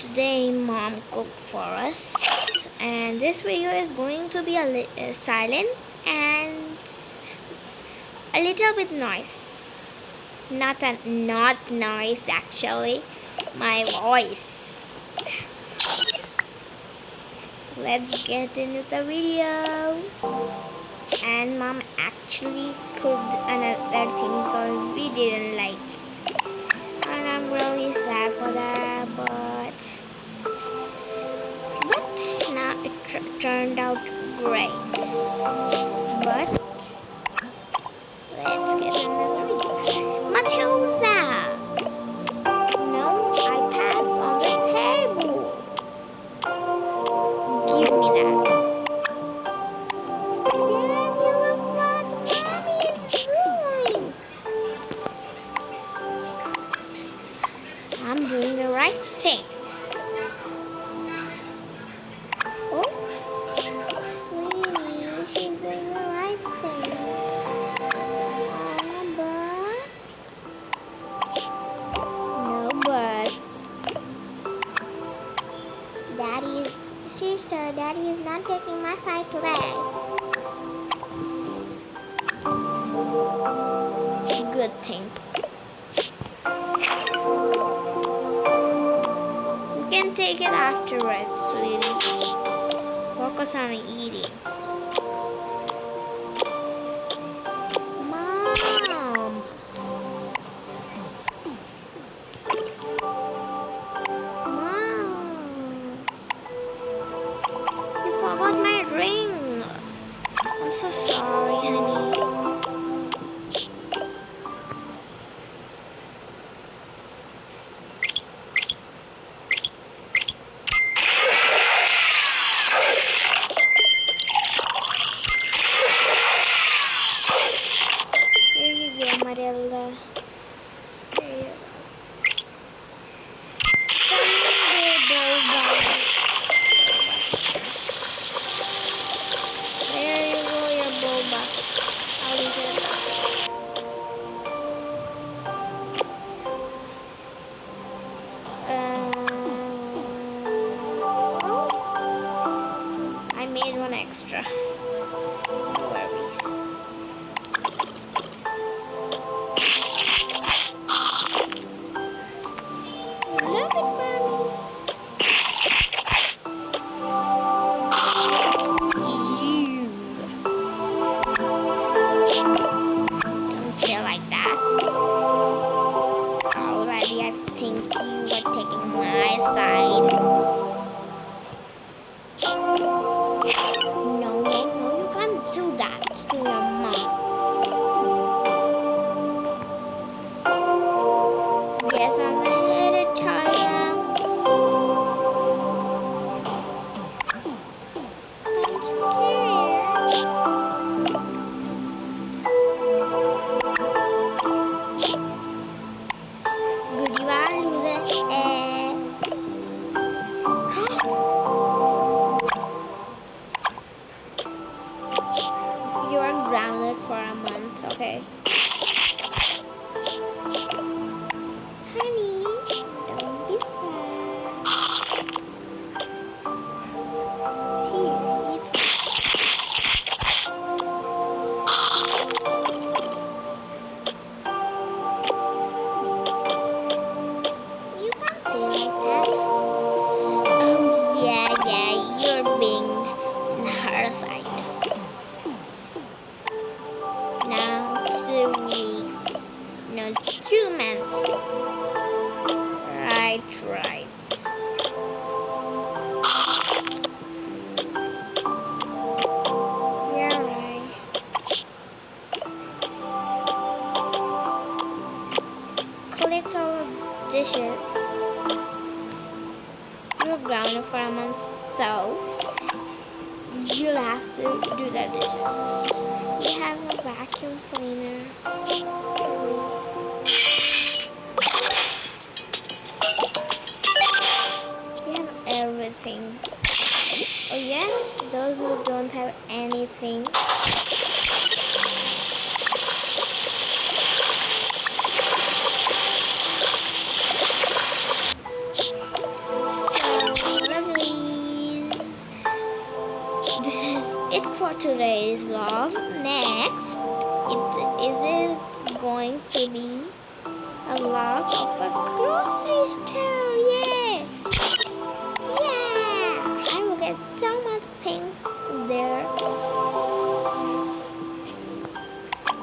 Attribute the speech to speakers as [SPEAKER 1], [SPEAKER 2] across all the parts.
[SPEAKER 1] today mom cooked for us, and this video is going to be silent and a little bit noise. Not noise actually, my voice. So let's get into the video. And mom actually cooked another thing because we didn't like it, and I'm really sad for that. But now it turned out great. But let's get another video. Matilda! No iPads on the table. Give me that. Daddy, look what mommy is doing. I'm doing the right thing. Oh, sweetie, she's doing the right thing. No buts. Daddy, sister, Daddy is not taking my side today. Good thing. You can take it afterwards, sweetie. Focus on eating. Mom! Mom! You forgot my ring! I'm so sorry, honey. There you go, Matilda. There you go. There you go, your boba. I'll leave it back. I made one extra. No worries. Love it, mommy. Don't say like that. Already, I think you were taking my side. No, you can't do that to your mom. Guess I'm gonna hit a child. I'm scared. Good, you are a loser. You are grounded for a month, okay? Honey, don't be sad. Here, eat. You can't say like that. Oh, yeah, you're being on her side. Now 2 weeks. No, 2 months. Right. You're right. Collect all dishes. You're grounded for a month, so you'll have to do the dishes. We have a vacuum cleaner. We have everything. Oh yeah? Those who don't have anything. So for today's vlog. Next, it is going to be a vlog of a grocery store. Yeah! Yeah! I will get so much things there.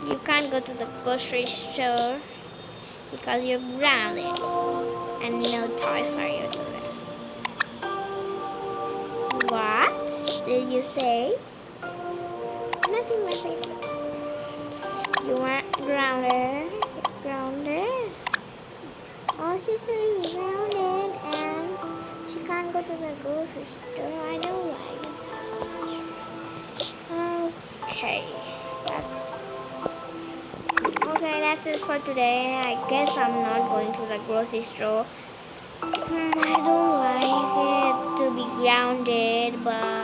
[SPEAKER 1] You can't go to the grocery store because you're grounded and no toys are usually. What did you say? Nothing. You are grounded. Grounded. Oh, sister is grounded and she can't go to the grocery store. I don't like it. That's it for today. I guess I'm not going to the grocery store. I don't like it to be grounded, but